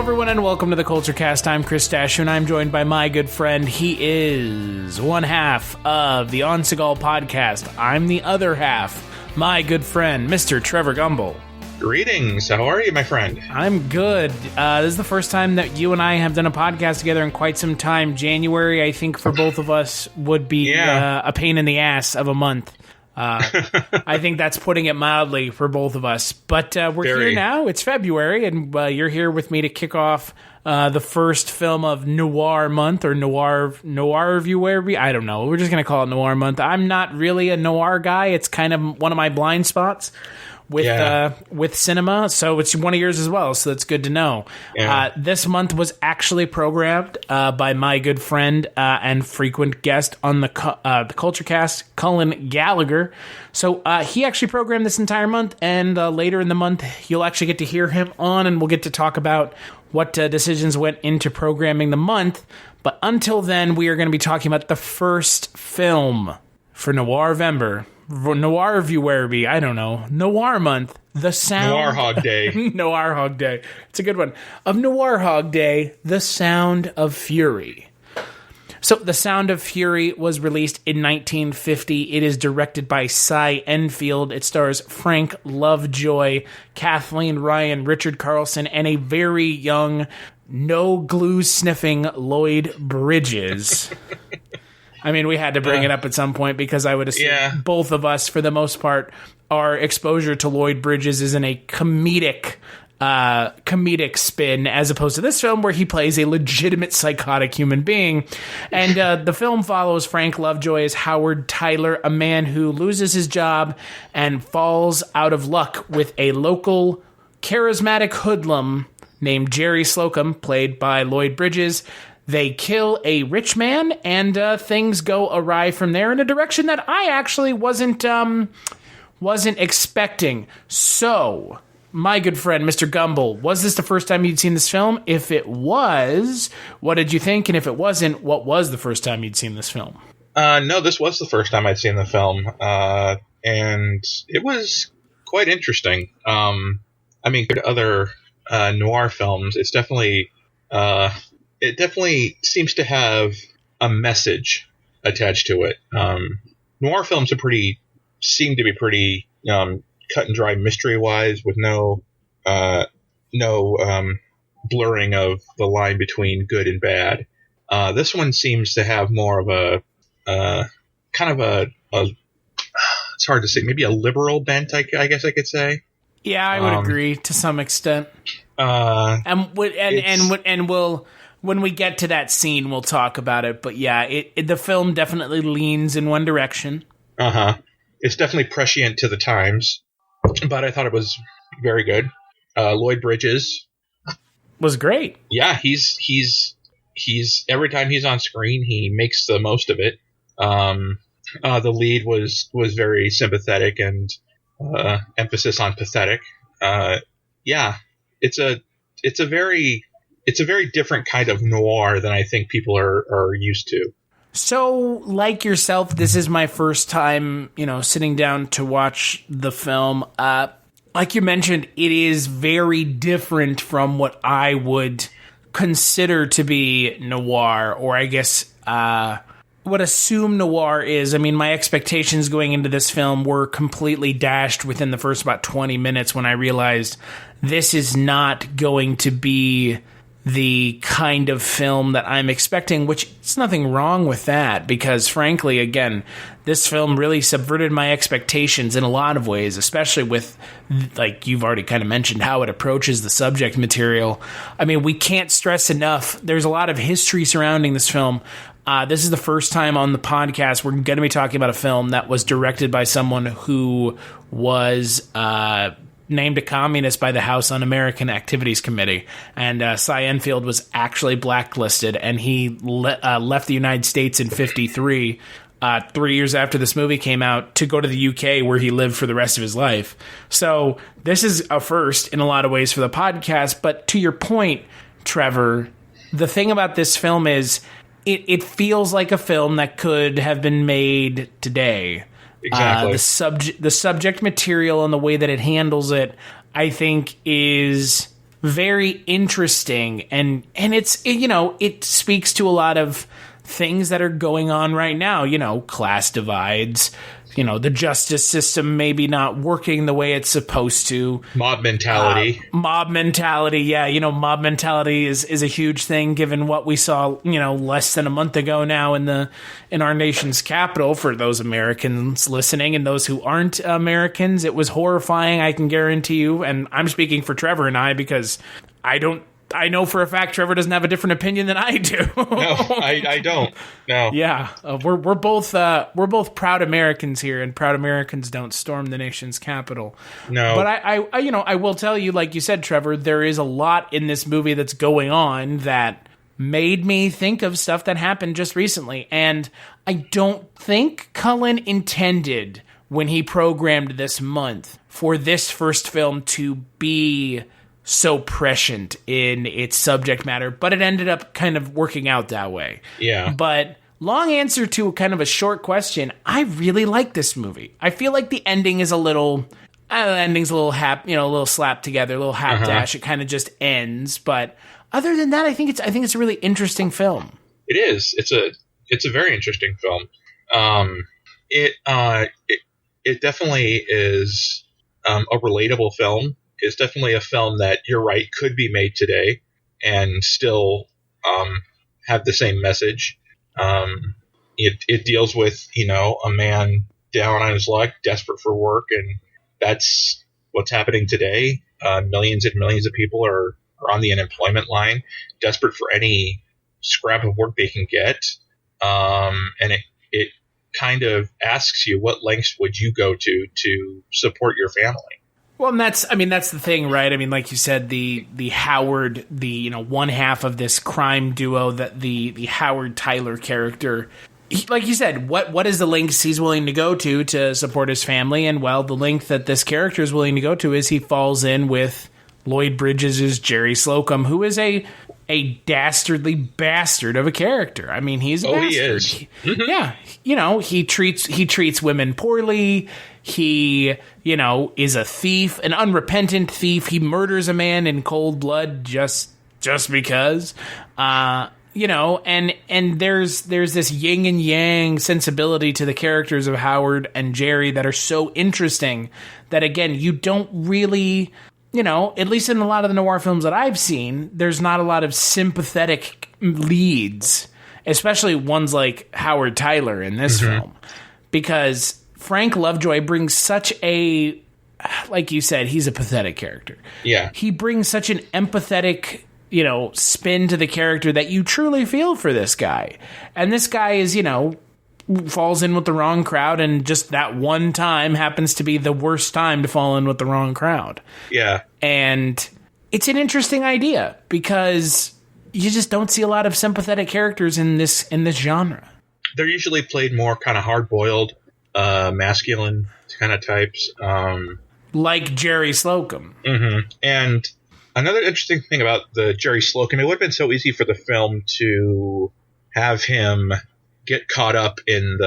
everyone, and welcome to the Culture Cast. I'm Chris Dashu, and I'm joined by my good friend. He is one half of the On Seagal podcast. I'm the other half, my good friend, Mr. Trevor Gumbel. Greetings. How are you, my friend? I'm good. This is the first time that you and I have done a podcast together in quite some time. January, I think, for both of us would be a pain in the ass of a month. I think that's putting it mildly for both of us. But we're here now. It's February, and you're here with me to kick off the first film of Noir Month, or Noir Viewer. I don't know. We're just going to call it Noir Month. I'm not really a noir guy. It's kind of one of my blind spots with cinema, so it's one of yours as well, so that's good to know. This month was actually programmed by my good friend and frequent guest on the Culture Cast, Cullen Gallagher. So he actually programmed this entire month, and later in the month you'll actually get to hear him on, and we'll get to talk about what decisions went into programming the month. But until then, we are going to be talking about the first film for Noirvember. Noir Viewer, I don't know. Noir Month. The Sound. Noir Hog Day. Noir Hog Day. It's a good one. Of Noir Hog Day, The Sound of Fury. So, The Sound of Fury was released in 1950. It is directed by Cy Enfield. It stars Frank Lovejoy, Kathleen Ryan, Richard Carlson, and a very young, no glue sniffing Lloyd Bridges. I mean, we had to bring it up at some point because I would assume both of us, for the most part, our exposure to Lloyd Bridges is in a comedic spin, as opposed to this film where he plays a legitimate psychotic human being. And the film follows Frank Lovejoy as Howard Tyler, a man who loses his job and falls out of luck with a local charismatic hoodlum named Jerry Slocum, played by Lloyd Bridges. They kill a rich man, and things go awry from there in a direction that I actually wasn't expecting. So, my good friend, Mr. Gumbel, was this the first time you'd seen this film? If it was, what did you think? And if it wasn't, what was the first time you'd seen this film? No, this was the first time I'd seen the film, and it was quite interesting. I mean, compared to other noir films, it's definitely... It definitely seems to have a message attached to it. Noir films seem to be pretty cut and dry mystery-wise, with no blurring of the line between good and bad. This one seems to have more of a kind of a it's hard to say, maybe a liberal bent, I guess I could say. Yeah, I would agree to some extent. When we get to that scene, we'll talk about it. But yeah, the film definitely leans in one direction. It's definitely prescient to the times, but I thought it was very good. Lloyd Bridges was great. Yeah, he's every time he's on screen, he makes the most of it. The lead was very sympathetic and emphasis on pathetic. Yeah, it's a very different kind of noir than I think people are used to. So, like yourself, this is my first time, sitting down to watch the film. Like you mentioned, it is very different from what I would consider to be noir, or I guess what assume noir is. I mean, my expectations going into this film were completely dashed within the first about 20 minutes when I realized this is not going to be the kind of film that I'm expecting, which is nothing wrong with that, because frankly, again, this film really subverted my expectations in a lot of ways, especially with, like you've already kind of mentioned, how it approaches the subject material. I mean, we can't stress enough, there's a lot of history surrounding this film. This is the first time on the podcast we're going to be talking about a film that was directed by someone who was named a communist by the House Un-American Activities Committee. And Cy Enfield was actually blacklisted, and he left the United States in 1953, 3 years after this movie came out, to go to the UK, where he lived for the rest of his life. So this is a first in a lot of ways for the podcast. But to your point, Trevor, the thing about this film is it feels like a film that could have been made today. Exactly. The subject material and the way that it handles it, I think, is very interesting, and it's, you know, it speaks to a lot of things that are going on right now, you know, class divides, you know, the justice system maybe not working the way it's supposed to. Mob mentality. Yeah. You know, mob mentality is a huge thing given what we saw, you know, less than a month ago now in our nation's capital. For those Americans listening and those who aren't Americans, it was horrifying, I can guarantee you. And I'm speaking for Trevor and I, because I know for a fact Trevor doesn't have a different opinion than I do. No, I don't. No. Yeah, we're both proud Americans here, and proud Americans don't storm the nation's capital. No. But I you know, I will tell you, like you said, Trevor, there is a lot in this movie that's going on that made me think of stuff that happened just recently, and I don't think Cullen intended, when he programmed this month, for this first film to be so prescient in its subject matter, but it ended up kind of working out that way. Yeah. But long answer to kind of a short question, I really like this movie. I feel like the ending is a little, ending's a little a little slapped together, a little half-dash. It kind of just ends. But other than that, I think it's a really interesting film. It is. It's a very interesting film. It definitely is a relatable film. It's definitely a film that, you're right, could be made today and still have the same message. It deals with, you know, a man down on his luck, desperate for work, and that's what's happening today. Millions and millions of people are on the unemployment line, desperate for any scrap of work they can get. And it kind of asks you, what lengths would you go to support your family? Well, and that's the thing, right? I mean, like you said, the Howard, you know, one half of this crime duo, that the Howard Tyler character, like you said, what is the lengths he's willing to go to support his family? And, well, the length that this character is willing to go to is he falls in with Lloyd Bridges' Jerry Slocum, who is a dastardly bastard of a character. I mean, he's a bastard. He is. Yeah, you know, he treats women poorly. He, you know, is a thief, an unrepentant thief. He murders a man in cold blood just because. You know, and there's this yin and yang sensibility to the characters of Howard and Jerry that are so interesting that, again, you don't really, you know, at least in a lot of the noir films that I've seen, there's not a lot of sympathetic leads, especially ones like Howard Tyler in this film, because Frank Lovejoy brings such a, like you said, he's a pathetic character. Yeah. He brings such an empathetic, you know, spin to the character that you truly feel for this guy. And this guy is, you know, falls in with the wrong crowd, and just that one time happens to be the worst time to fall in with the wrong crowd. Yeah. And it's an interesting idea because you just don't see a lot of sympathetic characters in this genre. They're usually played more kind of hard-boiled, masculine kind of types. Like Jerry Slocum. Mm-hmm. And another interesting thing about the Jerry Slocum, it would have been so easy for the film to have him get caught up in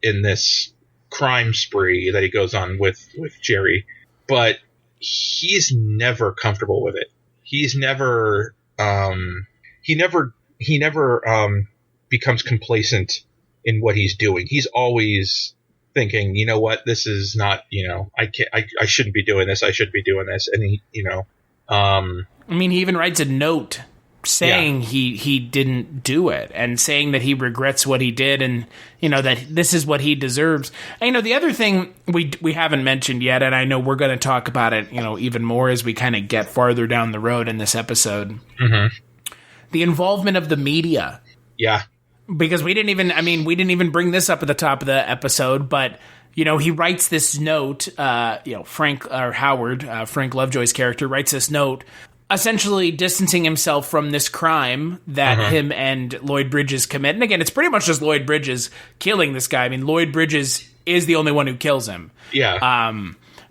this crime spree that he goes on with Jerry, but he's never comfortable with it. He's never he never becomes complacent in what he's doing. He's always thinking, you know what, this is not, you know, I shouldn't be doing this. I should be doing this. And he, you know, I mean, he even writes a note saying he didn't do it, and saying that he regrets what he did, and, you know, that this is what he deserves. And, you know, the other thing we haven't mentioned yet, and I know we're going to talk about it, you know, even more as we kind of get farther down the road in this episode. Mm-hmm. The involvement of the media. Yeah. Because we didn't even bring this up at the top of the episode, but, you know, he writes this note, you know, Frank Lovejoy's character writes this note, essentially distancing himself from this crime that him and Lloyd Bridges commit. And again, it's pretty much just Lloyd Bridges killing this guy. I mean, Lloyd Bridges is the only one who kills him. Yeah.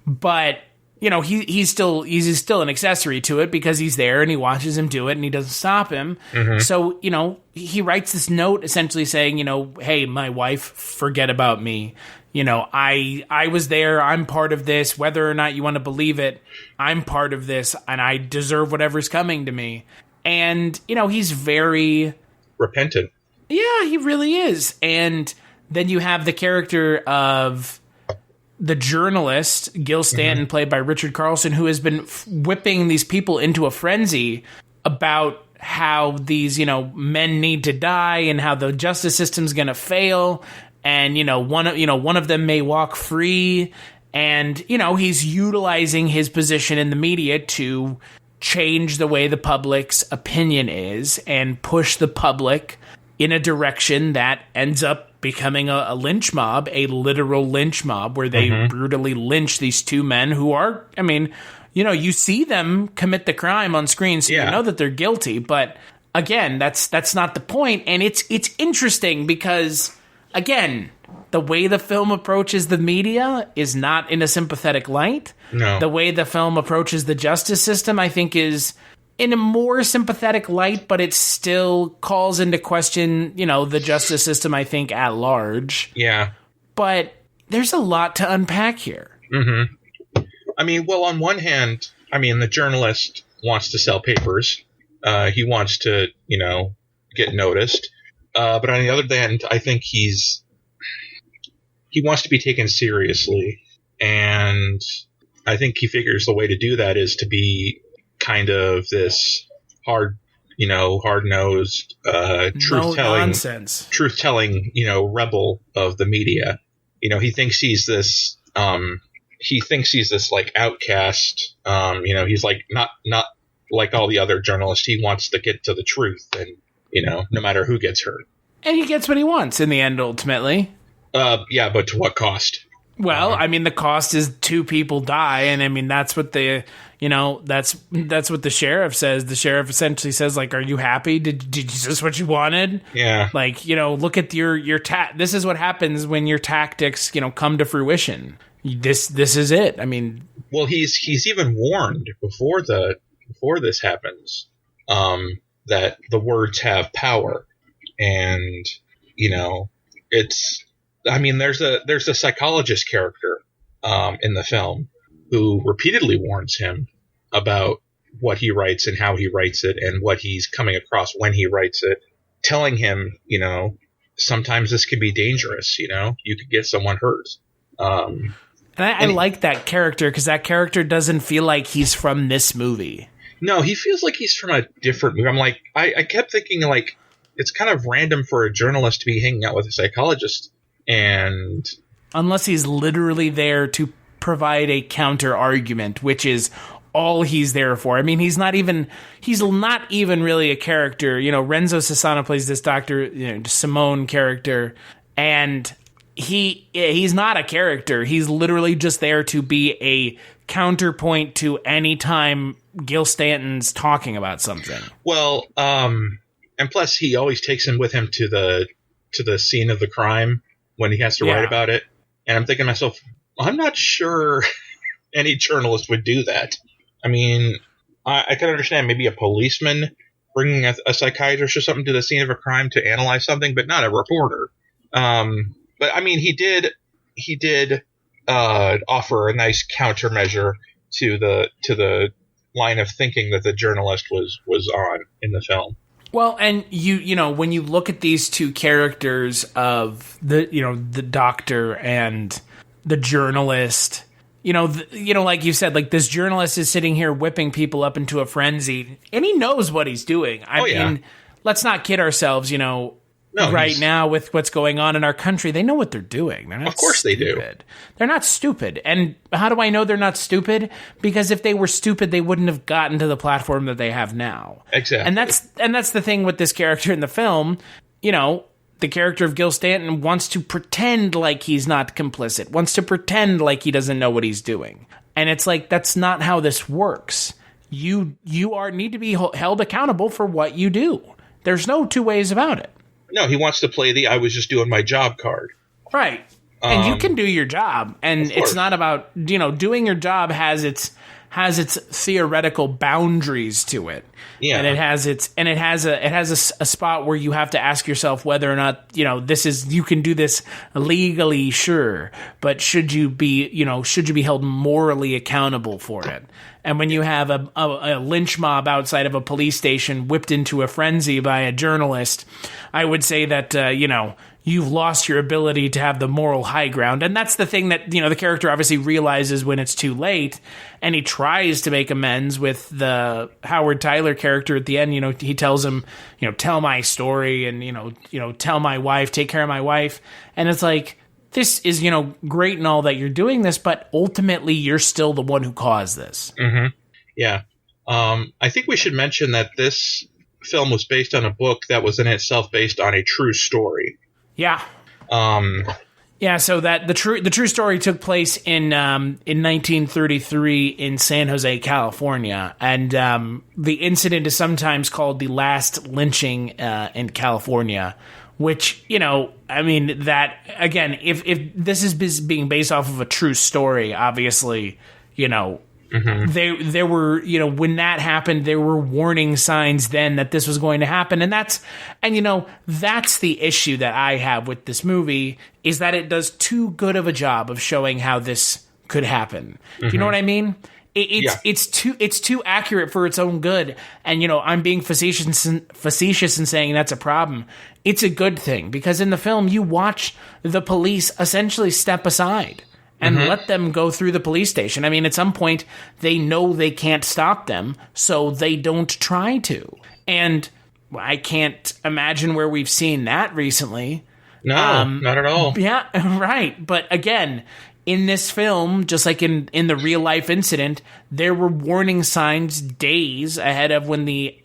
But, you know, he's still an accessory to it because he's there and he watches him do it and he doesn't stop him. Mm-hmm. So, you know, he writes this note essentially saying, you know, hey, my wife, forget about me. you know, I was there, I'm part of this, whether or not you want to believe it, I'm part of this, and I deserve whatever's coming to me. And, you know, he's very repentant. Yeah, he really is. And then you have the character of the journalist, Gil Stanton, played by Richard Carlson, who has been whipping these people into a frenzy about how these, you know, men need to die and how the justice system's going to fail. And, one of them may walk free. And, you know, he's utilizing his position in the media to change the way the public's opinion is and push the public in a direction that ends up becoming a lynch mob, a literal lynch mob, where they brutally lynch these two men who are, I mean, you know, you see them commit the crime on screen, so you know that they're guilty. But again, that's not the point. And it's interesting because, again, the way the film approaches the media is not in a sympathetic light. No. The way the film approaches the justice system, I think, is in a more sympathetic light, but it still calls into question, you know, the justice system, I think, at large. Yeah. But there's a lot to unpack here. Mm-hmm. I mean, well, on one hand, I mean, the journalist wants to sell papers. He wants to, you know, get noticed. But on the other hand, I think he wants to be taken seriously. And I think he figures the way to do that is to be kind of this hard-nosed, truth-telling, you know, rebel of the media. You know, he thinks he's this, like outcast. You know, he's like not like all the other journalists. He wants to get to the truth, and you know, no matter who gets hurt. And he gets what he wants in the end, ultimately. Yeah, but to what cost? Well, I mean, the cost is 2 people die, and I mean that's what that's what the sheriff says. The sheriff essentially says, like, "Are you happy? Did is this what you wanted?" Yeah. Like, you know, look at your this is what happens when your tactics, you know, come to fruition. This is it. I mean, well, he's even warned before this happens that the words have power, and you know, it's. I mean, there's a psychologist character in the film who repeatedly warns him about what he writes and how he writes it and what he's coming across when he writes it, telling him, you know, sometimes this can be dangerous. You know, you could get someone hurt. And I like that character because that character doesn't feel like he's from this movie. No, he feels like he's from a different movie. I'm like, I kept thinking, like, it's kind of random for a journalist to be hanging out with a psychologist. And unless he's literally there to provide a counter argument, which is all he's there for. I mean, he's not even really a character. You know, Renzo Sassano plays this Dr. Simone character, and he's not a character. He's literally just there to be a counterpoint to any time Gil Stanton's talking about something. Well, and plus he always takes him with him to the scene of the crime when he has to write about it. And I'm thinking to myself, I'm not sure any journalist would do that. I mean, I can understand maybe a policeman bringing a psychiatrist or something to the scene of a crime to analyze something, but not a reporter. But I mean, he did offer a nice countermeasure to the line of thinking that the journalist was on in the film. Well, and you know, when you look at these two characters of the doctor and the journalist, you know, like you said, like this journalist is sitting here whipping people up into a frenzy, and he knows what he's doing. I mean, let's not kid ourselves, you know. No, right now with what's going on in our country, they know what they're doing. They're not Of course stupid. They do. They're not stupid. And how do I know they're not stupid? Because if they were stupid, they wouldn't have gotten to the platform that they have now. Exactly. And that's the thing with this character in the film. You know, the character of Gil Stanton wants to pretend like he's not complicit, wants to pretend like he doesn't know what he's doing. And it's like, that's not how this works. You need to be held accountable for what you do. There's no two ways about it. No, he wants to play the "I was just doing my job" card. Right. And you can do your job. And it's not about, you know, doing your job has its has its theoretical boundaries to it. Yeah. And it has a spot where you have to ask yourself whether or not, you can do this legally, sure, but should you be held morally accountable for it? And when you have a lynch mob outside of a police station whipped into a frenzy by a journalist, I would say that, you've lost your ability to have the moral high ground. And that's the thing that, the character obviously realizes when it's too late. And he tries to make amends with the Howard Tyler character at the end. He tells him, tell my story and, tell my wife, take care of my wife. And it's like, this is, great and all that you're doing this, but ultimately you're still the one who caused this. Mm-hmm. Yeah. I think we should mention that this film was based on a book that was in itself based on a true story. Yeah. So that the true story took place in 1933 in San Jose, California, and the incident is sometimes called the last lynching in California. Which, that again, if this is being based off of a true story, obviously, there were, when that happened, there were warning signs then that this was going to happen. And that's the issue that I have with this movie, is that it does too good of a job of showing how this could happen. Do you know what I mean? It's too accurate for its own good. And, I'm being facetious in saying that's a problem. It's a good thing, because in the film, you watch the police essentially step aside and let them go through the police station. I mean, at some point, they know they can't stop them, so they don't try to. And I can't imagine where we've seen that recently. No, not at all. Yeah, right. But again, in this film, just like in the real life incident, there were warning signs days ahead of when the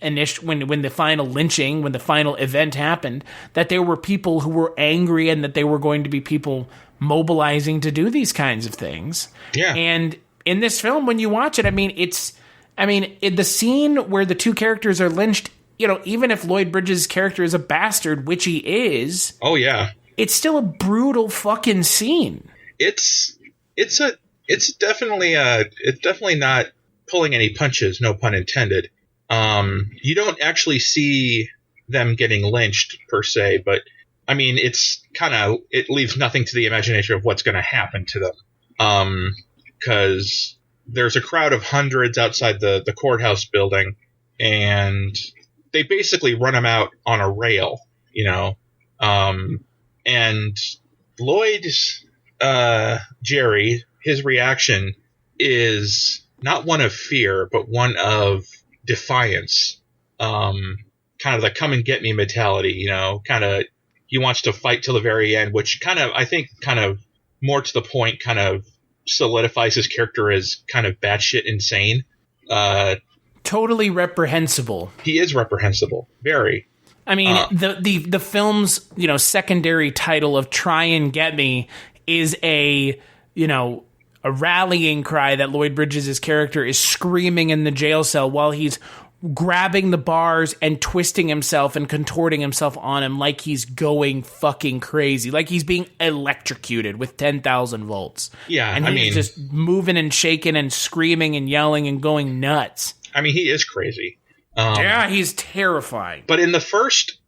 final lynching, when the final event happened, that there were people who were angry and that there were going to be people mobilizing to do these kinds of things. Yeah. And in this film, when you watch it, in the scene where the two characters are lynched, even if Lloyd Bridges' character is a bastard, which he is. Oh yeah. It's still a brutal fucking scene. It's definitely not pulling any punches, no pun intended. You don't actually see them getting lynched per se, but I mean, it leaves nothing to the imagination of what's going to happen to them. Because there's a crowd of hundreds outside the courthouse building, and they basically run them out on a rail, and Lloyd's Jerry, his reaction is not one of fear, but one of defiance. Kind of the come and get me mentality, kind of he wants to fight till the very end, which I think more to the point kind of solidifies his character as kind of batshit insane. Totally reprehensible. He is reprehensible. Very. I mean, the film's, secondary title of Try and Get Me is a rallying cry that Lloyd Bridges' character is screaming in the jail cell while he's grabbing the bars and twisting himself and contorting himself on him like he's going fucking crazy, like he's being electrocuted with 10,000 volts. Yeah, and he's just moving and shaking and screaming and yelling and going nuts. I mean, he is crazy. Yeah, he's terrifying. But in the first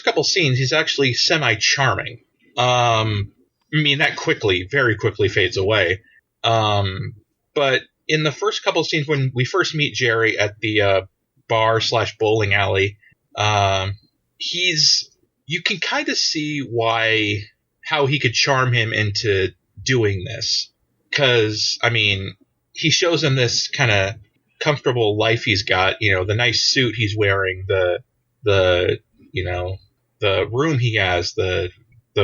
couple scenes, he's actually semi-charming. That very quickly fades away. But in the first couple of scenes, when we first meet Jerry at the bar/bowling alley, you can kind of see how he could charm him into doing this. Because, he shows him this kind of comfortable life he's got, the nice suit he's wearing, the room he has, the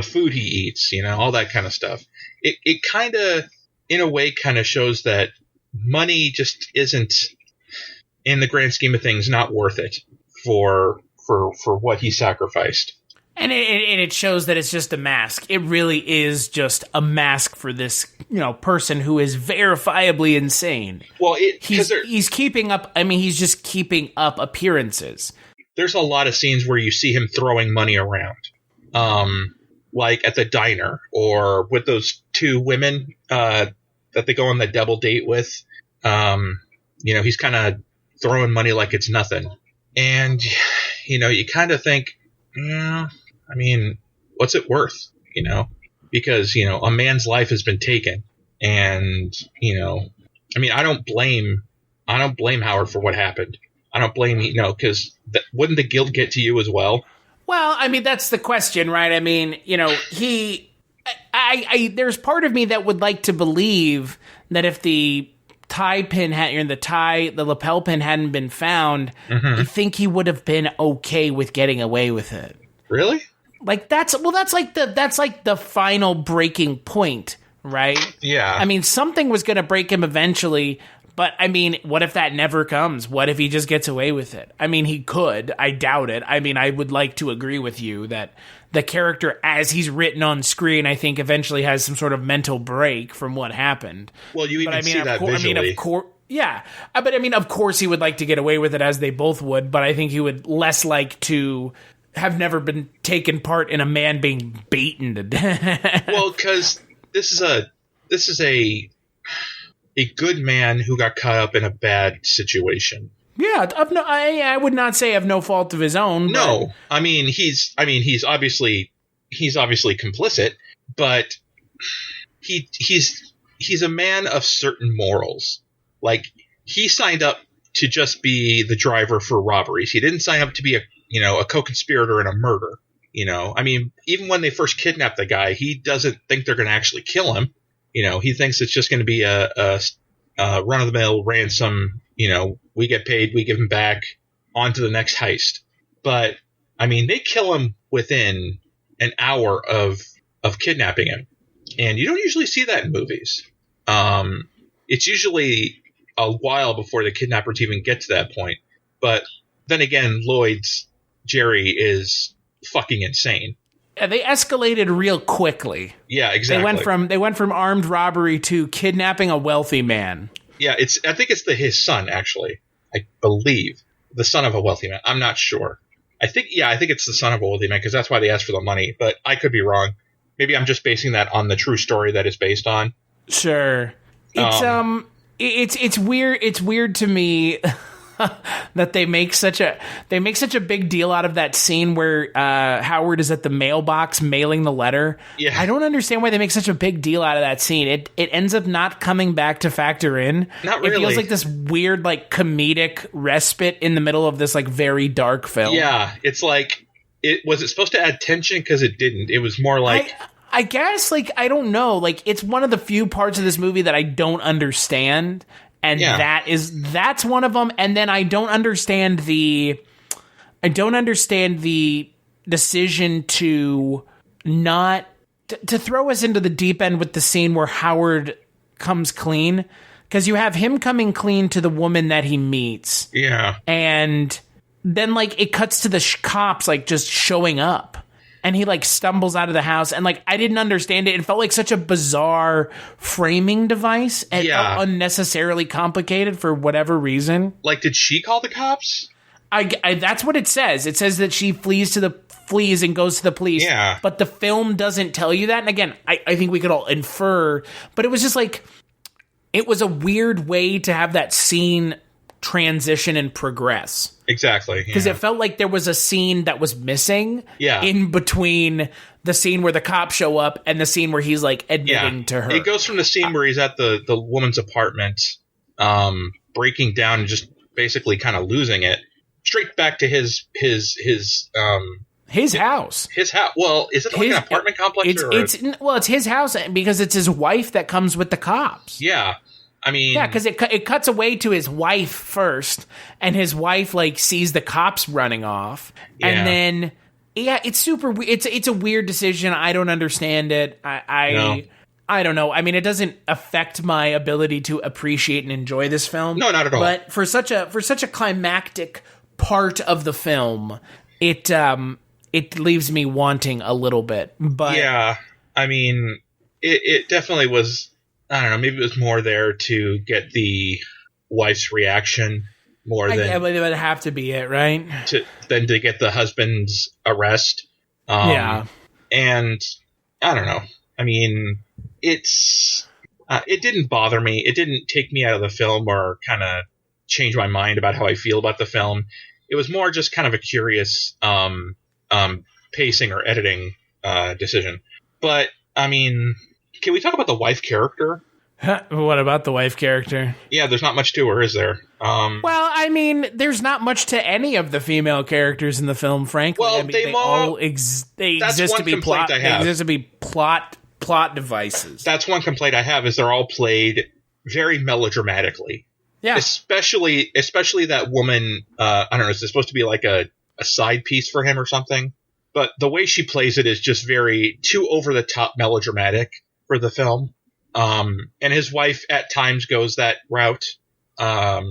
food he eats, all that kind of stuff. It kind of, in a way, kind of shows that money just isn't, in the grand scheme of things, not worth it for what he sacrificed. And it shows that it's just a mask. It really is just a mask for this, person who is verifiably insane. Well, he's keeping up. He's just keeping up appearances. There's a lot of scenes where you see him throwing money around, like at the diner or with those two women that they go on the double date with. He's kind of throwing money like it's nothing. And, you kind of think, what's it worth? Because, a man's life has been taken. And, I don't blame Howard for what happened. I don't blame, because wouldn't the guilt get to you as well? Well, that's the question, right? There's part of me that would like to believe that if the tie pin the lapel pin hadn't been found, I think he would have been okay with getting away with it. Really? Like that's like the final breaking point, right? Yeah. Something was going to break him eventually. But, what if that never comes? What if he just gets away with it? He could. I doubt it. I would like to agree with you that the character, as he's written on screen, I think eventually has some sort of mental break from what happened. Well, you even see that visually. of course, yeah. But, of course he would like to get away with it, as they both would. But I think he would less like to have never been taken part in a man being beaten to death. Well, because this is a good man who got caught up in a bad situation. Yeah, I would not say of no fault of his own. No, he's obviously complicit, but he's a man of certain morals. Like, he signed up to just be the driver for robberies. He didn't sign up to be a co-conspirator in a murder. Even when they first kidnap the guy, he doesn't think they're going to actually kill him. He thinks it's just going to be a run-of-the-mill ransom. We get paid, we give him back, on to the next heist. But, they kill him within an hour of kidnapping him. And you don't usually see that in movies. It's usually a while before the kidnappers even get to that point. But then again, Lloyd's Jerry is fucking insane. Yeah, they escalated real quickly. Yeah, exactly. They went from armed robbery to kidnapping a wealthy man. Yeah, I think it's his son, actually. I believe the son of a wealthy man. I'm not sure. I think it's the son of a wealthy man, because that's why they asked for the money. But I could be wrong. Maybe I'm just basing that on the true story that it's based on. Sure. It's weird. It's weird to me that they make such a big deal out of that scene where Howard is at the mailbox mailing the letter. Yeah. I don't understand why they make such a big deal out of that scene. It ends up not coming back to factor in. Not really. It feels like this weird, like, comedic respite in the middle of this, like, very dark film. Yeah, it's like, was it supposed to add tension? Because it didn't. It was more like... I guess, like, I don't know. Like, it's one of the few parts of this movie that I don't understand. And that's one of them. And then I don't understand the decision to not to throw us into the deep end with the scene where Howard comes clean, because you have him coming clean to the woman that he meets. Yeah. And then, like, it cuts to the cops, like, just showing up. And he, like, stumbles out of the house. And, like, I didn't understand it. It felt like such a bizarre framing device. And felt unnecessarily complicated for whatever reason. Like, did she call the cops? That's what it says. It says that she flees and goes to the police. Yeah. But the film doesn't tell you that. And again, I think we could all infer. But it was just like, it was a weird way to have that scene transition and progress. Exactly. Because it felt like there was a scene that was missing Yeah. in between the scene where the cops show up and the scene where he's, like, admitting to her. It goes from the scene where he's at the woman's apartment, breaking down and just basically kind of losing it, straight back to his house. His house. Well, is it like an apartment complex? It's his house because it's his wife that comes with the cops. Yeah. I mean, yeah, because it cuts away to his wife first, and his wife, like, sees the cops running off, and then it's super. It's a weird decision. I don't understand it. I don't know. I mean, it doesn't affect my ability to appreciate and enjoy this film. No, not at all. But for such a climactic part of the film, it leaves me wanting a little bit. But yeah, I mean, it definitely was. I don't know. Maybe it was more there to get the wife's reaction more than. It would have to be it, right? Than to get the husband's arrest. Yeah. And I don't know. I mean, It didn't bother me. It didn't take me out of the film or kind of change my mind about how I feel about the film. It was more just kind of a curious pacing or editing decision. But, I mean, can we talk about the wife character? What about the wife character? Yeah, there's not much to her, is there? Well, I mean, there's not much to any of the female characters in the film, frankly. Well, I mean, they exist to be plot. They exist to be plot devices. That's one complaint I have, is they're all played very melodramatically. Yeah. Especially that woman. I don't know. Is it supposed to be like a side piece for him or something? But the way she plays it is just very too over the top melodramatic for the film. And his wife at times goes that route. I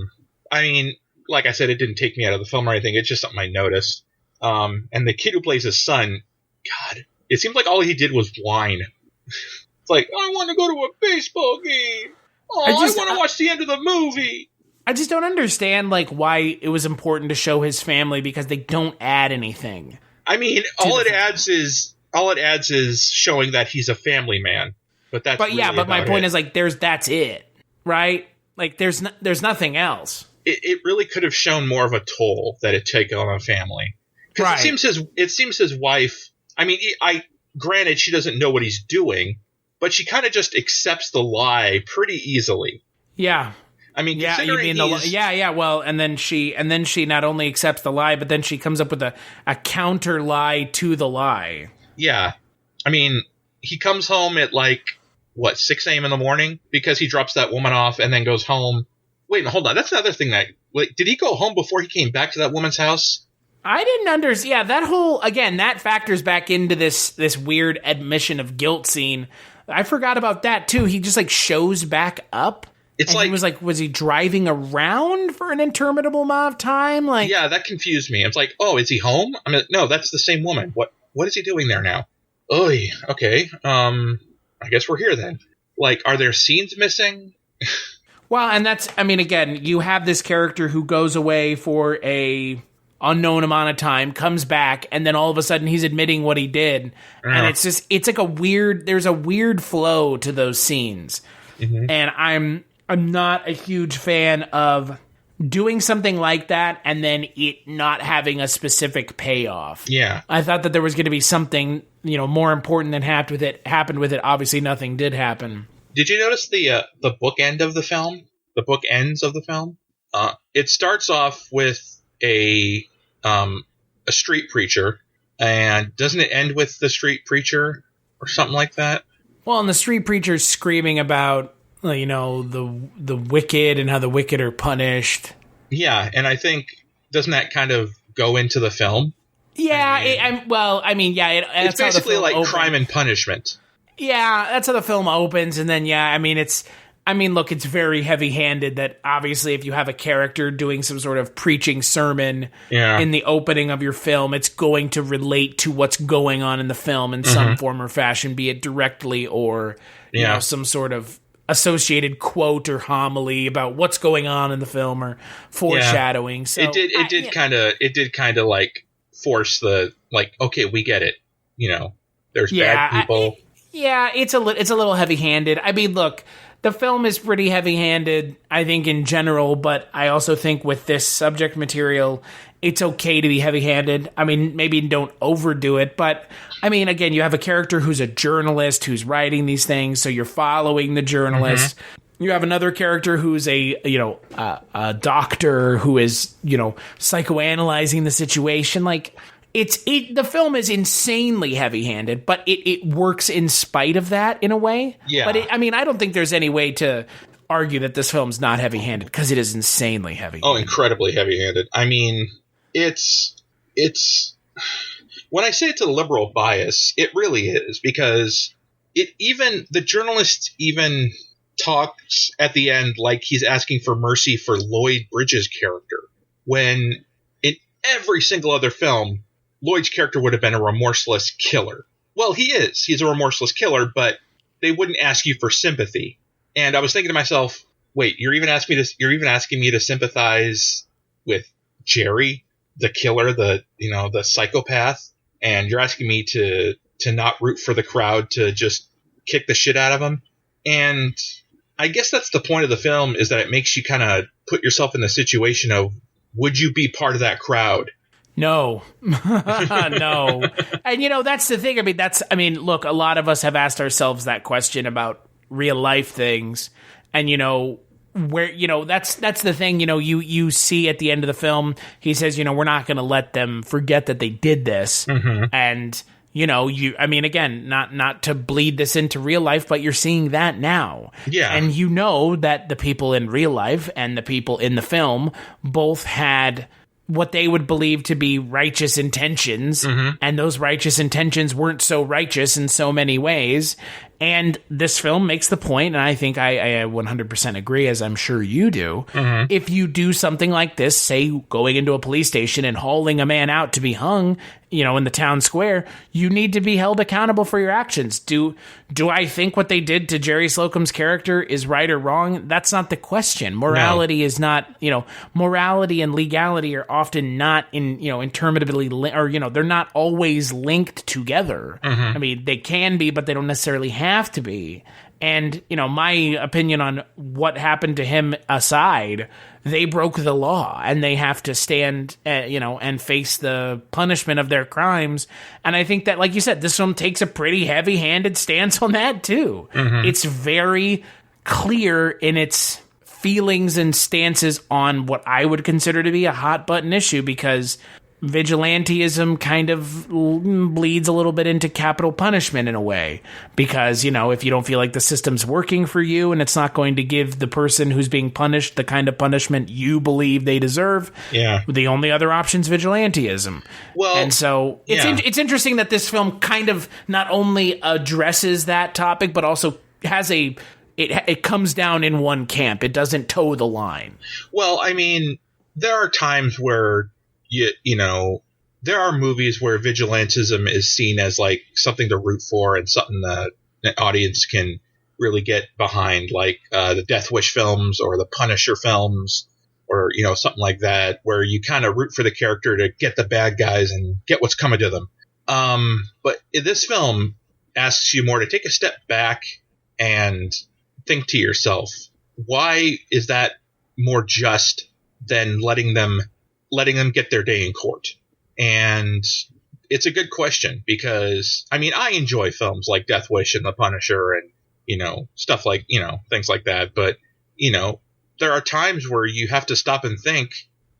mean, like I said, it didn't take me out of the film or anything. It's just something I noticed. And the kid who plays his son, God, it seems like all he did was whine. It's like, I want to go to a baseball game. Oh, I want to watch the end of the movie. I just don't understand, like, why it was important to show his family, because they don't add anything. I mean, all it adds is showing that he's a family man. But my point is, like, that's it, right? Like, there's nothing else. It really could have shown more of a toll that it took on a family. Because right. It seems his wife. I mean, granted, she doesn't know what he's doing, but she kind of just accepts the lie pretty easily. Yeah. I mean, yeah, you mean well, and then she not only accepts the lie, but then she comes up with a counter lie to the lie. Yeah. I mean, he comes home at 6 a.m. in the morning because he drops that woman off and then goes home. Wait, hold on. That's another thing did he go home before he came back to that woman's house? I didn't understand. Yeah, that factors back into this weird admission of guilt scene. I forgot about that too. He just shows back up. It's he was he driving around for an interminable amount of time? Yeah, that confused me. It's like, oh, is he home? I mean, no, that's the same woman. What is he doing there now? Oy, okay. I guess we're here then. Are there scenes missing? Well, and again, you have this character who goes away for a unknown amount of time, comes back, and then all of a sudden he's admitting what he did. And it's like there's a weird flow to those scenes. Mm-hmm. And I'm not a huge fan of doing something like that and then it not having a specific payoff. Yeah. I thought that there was going to be something, more important than happened with it. Obviously nothing did happen. Did you notice the bookend of the film? The bookends of the film? It starts off with a street preacher, and doesn't it end with the street preacher or something like that? Well, and the street preacher's screaming about the wicked and how the wicked are punished. Yeah, and I think, doesn't that kind of go into the film? Yeah, it's basically like Crime and Punishment. Yeah, that's how the film opens, and then look, it's very heavy-handed that obviously if you have a character doing some sort of preaching sermon in the opening of your film, it's going to relate to what's going on in the film in some form or fashion, be it directly or some sort of associated quote or homily about what's going on in the film or foreshadowing. So it did kind of force the okay, we get it. There's bad people. It's a little heavy-handed. I mean, look, the film is pretty heavy-handed, I think, in general, but I also think with this subject material, it's okay to be heavy-handed. I mean, maybe don't overdo it, but I mean, again, you have a character who's a journalist who's writing these things, so you're following the journalist. Mm-hmm. You have another character who's a doctor who is, psychoanalyzing the situation. The film is insanely heavy-handed, but it works in spite of that in a way. Yeah. But I don't think there's any way to argue that this film's not heavy-handed because it is insanely heavy. Oh, incredibly heavy-handed. I mean, it's when I say it's a liberal bias, it really is, because the journalist even talks at the end like he's asking for mercy for Lloyd Bridges' character, when in every single other film, Lloyd's character would have been a remorseless killer. Well, he is. He's a remorseless killer, but they wouldn't ask you for sympathy. And I was thinking to myself, wait, you're even asking me to sympathize with Jerry, the killer, the psychopath, and you're asking me to not root for the crowd to just kick the shit out of him? And I guess that's the point of the film, is that it makes you kind of put yourself in the situation of, would you be part of that crowd? No, no. And, that's the thing. Look, a lot of us have asked ourselves that question about real life things. And, where, that's the thing, you see at the end of the film, he says, we're not going to let them forget that they did this. Mm-hmm. And, again, not to bleed this into real life, but you're seeing that now. Yeah. And that the people in real life and the people in the film both had what they would believe to be righteous intentions, and those righteous intentions weren't so righteous in so many ways. And this film makes the point, and I think I 100% agree, as I'm sure you do. If you do something like this, say going into a police station and hauling a man out to be hung, in the town square, you need to be held accountable for your actions. Do I think what they did to Jerry Slocum's character is right or wrong? That's not the question. Morality is not, morality and legality are often not interminatively, they're not always linked together. They can be, but they don't necessarily have to be. And, my opinion on what happened to him aside, they broke the law and they have to stand, and face the punishment of their crimes. And I think that, like you said, this film takes a pretty heavy-handed stance on that, too. It's very clear in its feelings and stances on what I would consider to be a hot-button issue, because vigilantism kind of bleeds a little bit into capital punishment in a way, because, if you don't feel like the system's working for you and it's not going to give the person who's being punished the kind of punishment you believe they deserve, the only other option's vigilantism. Well, and so it's interesting that this film kind of not only addresses that topic, but also has it comes down in one camp. It doesn't toe the line. Well, there are times where there are movies where vigilantism is seen as like something to root for and something that an audience can really get behind, like the Death Wish films or the Punisher films, or something like that, where you kind of root for the character to get the bad guys and get what's coming to them. But this film asks you more to take a step back and think to yourself, why is that more just than letting them get their day in court? And it's a good question, because I enjoy films like Death Wish and The Punisher and stuff like things like that, but there are times where you have to stop and think,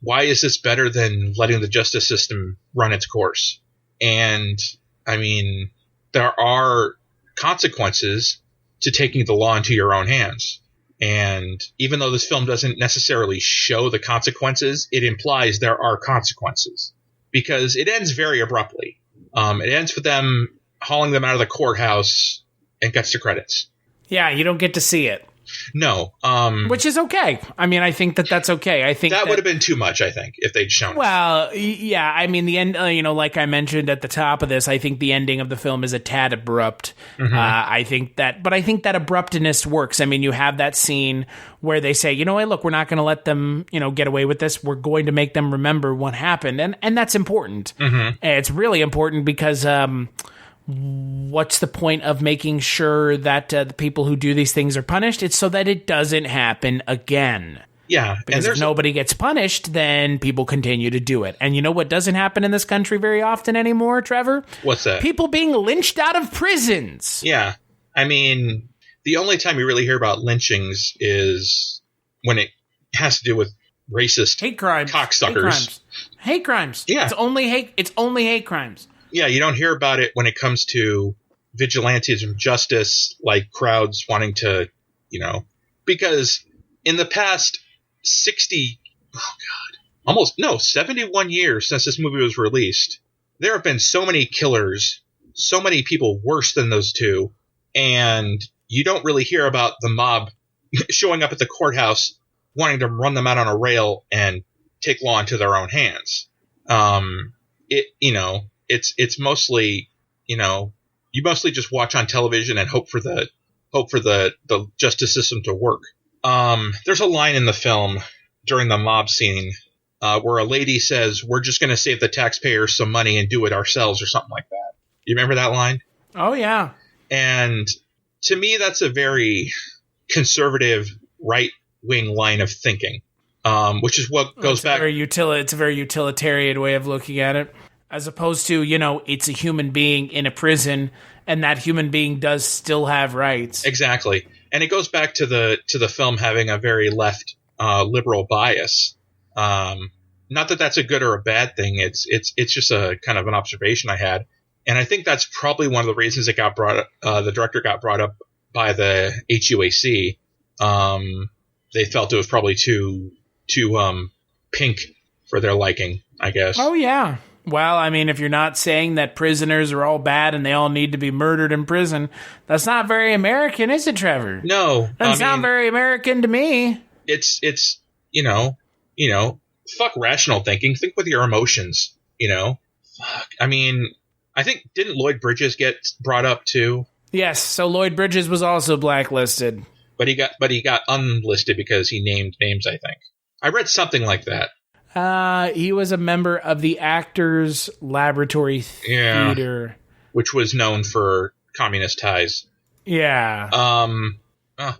why is this better than letting the justice system run its course? And there are consequences to taking the law into your own hands. And even though this film doesn't necessarily show the consequences, it implies there are consequences, because it ends very abruptly. It ends with them hauling them out of the courthouse and cuts to credits. Yeah, you don't get to see it. No. Which is okay. I think that's okay. I think that would have been too much, I think, if they'd shown it. Well, yeah, the end, like I mentioned at the top of this, I think the ending of the film is a tad abrupt. I think that abruptness works. You have that scene where they say, hey, look, we're not going to let them, get away with this. We're going to make them remember what happened. And that's important. It's really important, because what's the point of making sure that the people who do these things are punished? It's so that it doesn't happen again. Yeah. Because if nobody gets punished, then people continue to do it. And you know what doesn't happen in this country very often anymore, Trevor? What's that? People being lynched out of prisons. Yeah. The only time you really hear about lynchings is when it has to do with racist hate crimes, cocksuckers. Hate crimes. Yeah. It's only hate crimes. Yeah, you don't hear about it when it comes to vigilantism, justice, like crowds wanting to, because in the past 71 years since this movie was released, there have been so many killers, so many people worse than those two, and you don't really hear about the mob showing up at the courthouse wanting to run them out on a rail and take law into their own hands. It's mostly, you mostly just watch on television and hope for the justice system to work. There's a line in the film during the mob scene where a lady says, "We're just going to save the taxpayers some money and do it ourselves," or something like that. You remember that line? Oh, yeah. And to me, that's a very conservative right-wing line of thinking, which is what goes back. It's a very utilitarian way of looking at it, as opposed to, it's a human being in a prison, and that human being does still have rights. Exactly. And it goes back to the film having a very left liberal bias. Not that that's a good or a bad thing. It's just a kind of an observation I had. And I think that's probably one of the reasons it got brought up. The director got brought up by the HUAC. They felt it was probably too pink for their liking, I guess. Oh, yeah. Well, I mean, if you're not saying that prisoners are all bad and they all need to be murdered in prison, that's not very American, is it, Trevor? No. Doesn't sound very American to me. It's fuck rational thinking. Think with your emotions, Fuck. I mean, I think, didn't Lloyd Bridges get brought up too? Yes, so Lloyd Bridges was also blacklisted. But he got unlisted because he named names, I think. I read something like that. He was a member of the Actors Laboratory Theater, which was known for communist ties. Yeah.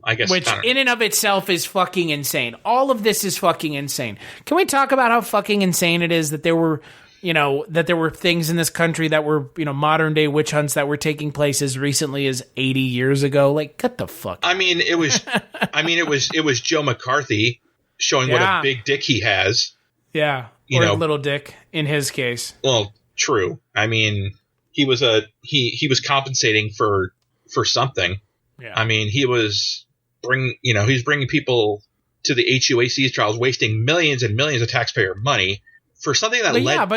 I guess. Which in and of itself is fucking insane. All of this is fucking insane. Can we talk about how fucking insane it is that there were, things in this country that were, modern day witch hunts that were taking place as recently as 80 years ago? Like, get the fuck. I mean, it was Joe McCarthy showing what a big dick he has. Yeah. Or a little dick in his case. Well, true. I mean, he was compensating for something. Yeah. I mean, he's bringing people to the HUAC's trials, wasting millions and millions of taxpayer money for something that led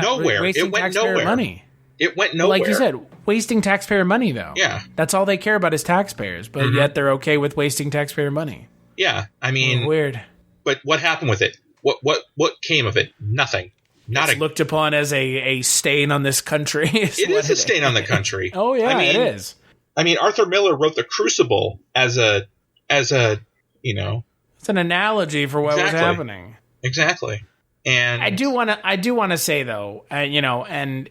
nowhere. It went nowhere. Money. It went nowhere. Like you said, wasting taxpayer money, though. Yeah. That's all they care about is taxpayers, but yet they're okay with wasting taxpayer money. Yeah. I mean, weird. But what happened with it? What came of it? Nothing. It's looked upon as a stain on this country. It is a stain on the country. Oh yeah, it is. I mean, Arthur Miller wrote The Crucible as a it's an analogy for what was happening. Exactly. And I do want to say though, everything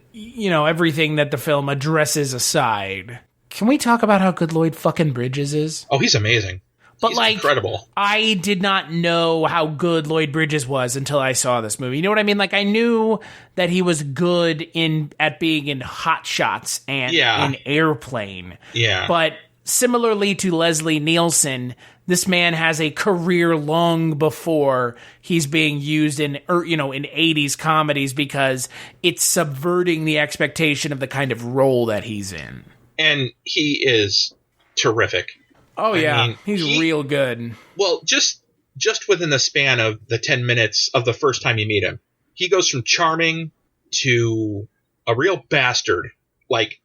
that the film addresses aside, can we talk about how good Lloyd fucking Bridges is? Oh, he's amazing. But he's incredible. I did not know how good Lloyd Bridges was until I saw this movie. You know what I mean? Like, I knew that he was good at being in Hot Shots and in Airplane. Yeah. But similarly to Leslie Nielsen, this man has a career long before he's being used in 80s comedies because it's subverting the expectation of the kind of role that he's in. And he is terrific. Oh, yeah. He's real good. Well, just within the span of the 10 minutes of the first time you meet him, he goes from charming to a real bastard, like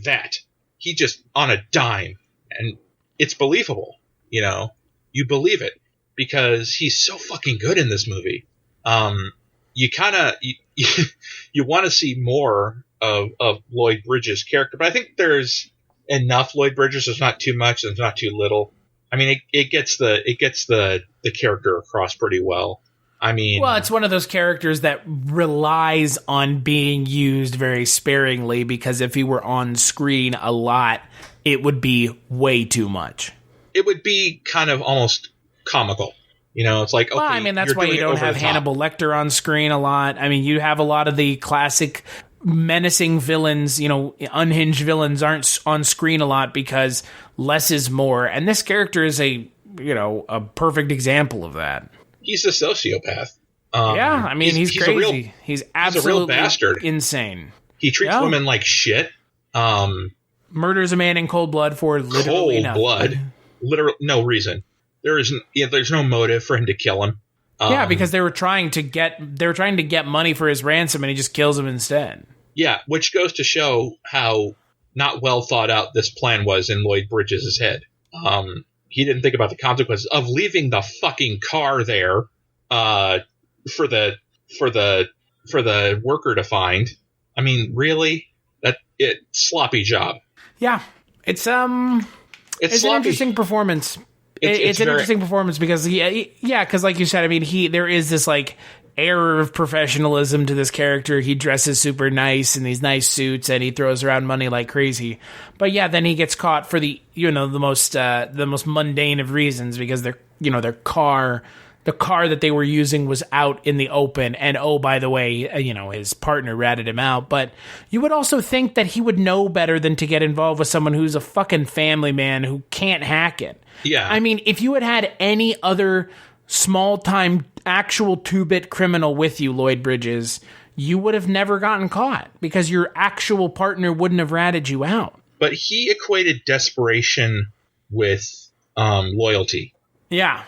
that. He just on a dime. And it's believable, You believe it because he's so fucking good in this movie. You kind of you want to see more of Lloyd Bridges' character, but I think there's enough Lloyd Bridges. There's not too much. There's not too little. I mean, it gets the character across pretty well. I mean, well, it's one of those characters that relies on being used very sparingly because if he were on screen a lot, it would be way too much. It would be kind of almost comical. It's like, okay, well, I mean, that's why you don't have Hannibal Lecter on screen a lot. I mean, you have a lot of the classic menacing villains, unhinged villains aren't on screen a lot because less is more. And this character is a perfect example of that. He's a sociopath. I mean, he's crazy. He's absolutely a real bastard. Insane. He treats women like shit. Murders a man in cold blood for literally nothing. No reason. There's no motive for him to kill him. Because they were trying to get money for his ransom, and he just kills him instead. Yeah, which goes to show how not well thought out this plan was in Lloyd Bridges' head. He didn't think about the consequences of leaving the fucking car there for the worker to find. I mean, really? Sloppy job. Yeah, it's an interesting performance. It's an interesting performance because because like you said, I mean, there is this like air of professionalism to this character. He dresses super nice in these nice suits, and he throws around money like crazy. But yeah, then he gets caught for the most mundane of reasons, because their car. The car that they were using was out in the open, and oh, by the way, his partner ratted him out. But you would also think that he would know better than to get involved with someone who's a fucking family man who can't hack it. Yeah. I mean, if you had any other small-time actual 2-bit criminal with you, Lloyd Bridges, you would have never gotten caught because your actual partner wouldn't have ratted you out. But he equated desperation with loyalty. Yeah.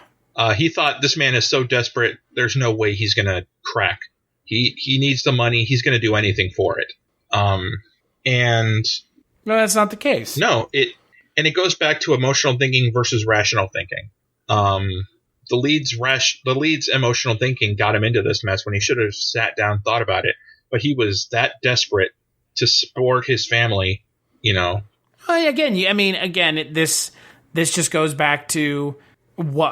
He thought, this man is so desperate, there's no way he's going to crack. He needs the money. He's going to do anything for it. And no, that's not the case. No, it goes back to emotional thinking versus rational thinking. The lead's emotional thinking got him into this mess when he should have sat down and thought about it. But he was that desperate to support his family, Well, again, this just goes back to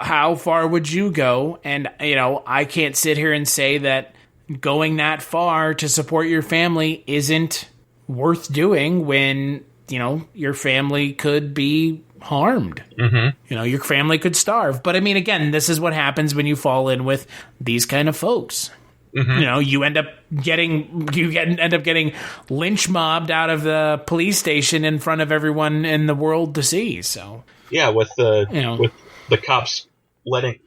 how far would you go? And, I can't sit here and say that going that far to support your family isn't worth doing when, your family could be harmed. Mm-hmm. Your family could starve. But I mean, again, this is what happens when you fall in with these kind of folks. Mm-hmm. You end up getting lynch mobbed out of the police station in front of everyone in the world to see. So yeah, with the cops letting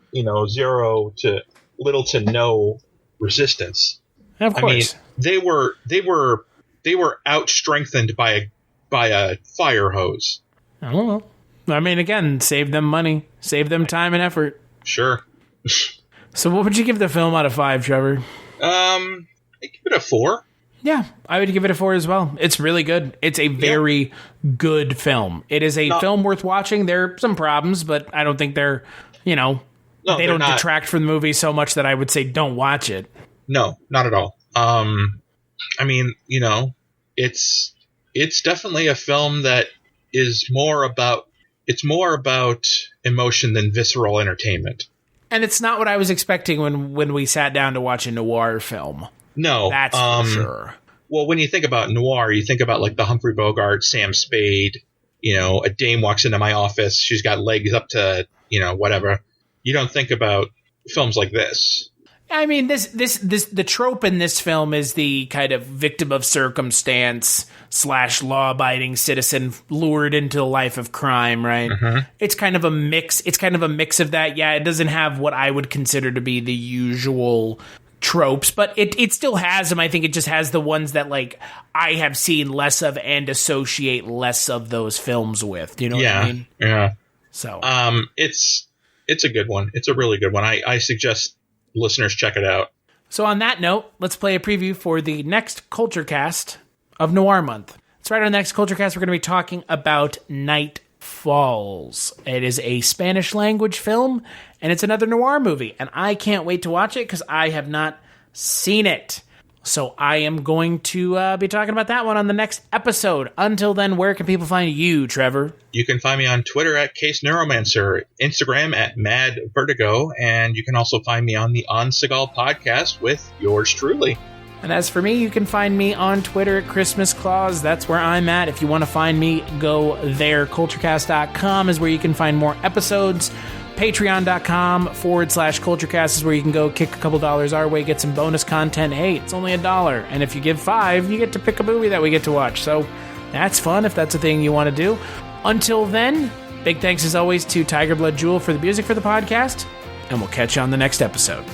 zero to little to no resistance. Of course, they were out strengthened by a fire hose. I don't know. I mean, again, save them money, save them time and effort. Sure. So, what would you give the film out of 5, Trevor? I give it a 4. Yeah, I would give it a 4 as well. It's really good. It's a very good film. It is a film worth watching. There are some problems, but I don't think they're, they don't detract from the movie so much that I would say don't watch it. No, not at all. It's definitely a film that is more about emotion than visceral entertainment. And it's not what I was expecting when we sat down to watch a noir film. No, that's for sure. Well, when you think about noir, you think about like the Humphrey Bogart, Sam Spade. A dame walks into my office. She's got legs up to whatever. You don't think about films like this. I mean, the trope in this film is the kind of victim of circumstance / law-abiding citizen lured into a life of crime, right? Mm-hmm. It's kind of a mix. It's kind of a mix of that. Yeah, it doesn't have what I would consider to be the usual tropes, but it still has them. I think it just has the ones that like I have seen less of and associate less of those films with. Do you know what I mean? Yeah. So it's a good one. It's a really good one. I suggest listeners check it out. So on that note, let's play a preview for the next Culture Cast of Noir Month. That's right, on the next Culture Cast, we're going to be talking about Night Falls. It is a Spanish language film, and it's another noir movie, and I can't wait to watch it because I have not seen it. So I am going to be talking about that one on the next episode. Until then, where can people find you, Trevor? You can find me on Twitter at Case Neuromancer, Instagram at Mad Vertigo, and you can also find me on the On Seagal podcast with yours truly. And as for me, you can find me on Twitter at Christmas Claus. That's where I'm at. If you want to find me, go there. Culturecast.com is where you can find more episodes. Patreon.com/CultureCast is where you can go kick a couple dollars our way, get some bonus content. Hey, it's only $1. And if you give $5, you get to pick a movie that we get to watch. So that's fun if that's a thing you want to do. Until then, big thanks as always to Tiger Blood Jewel for the music for the podcast. And we'll catch you on the next episode.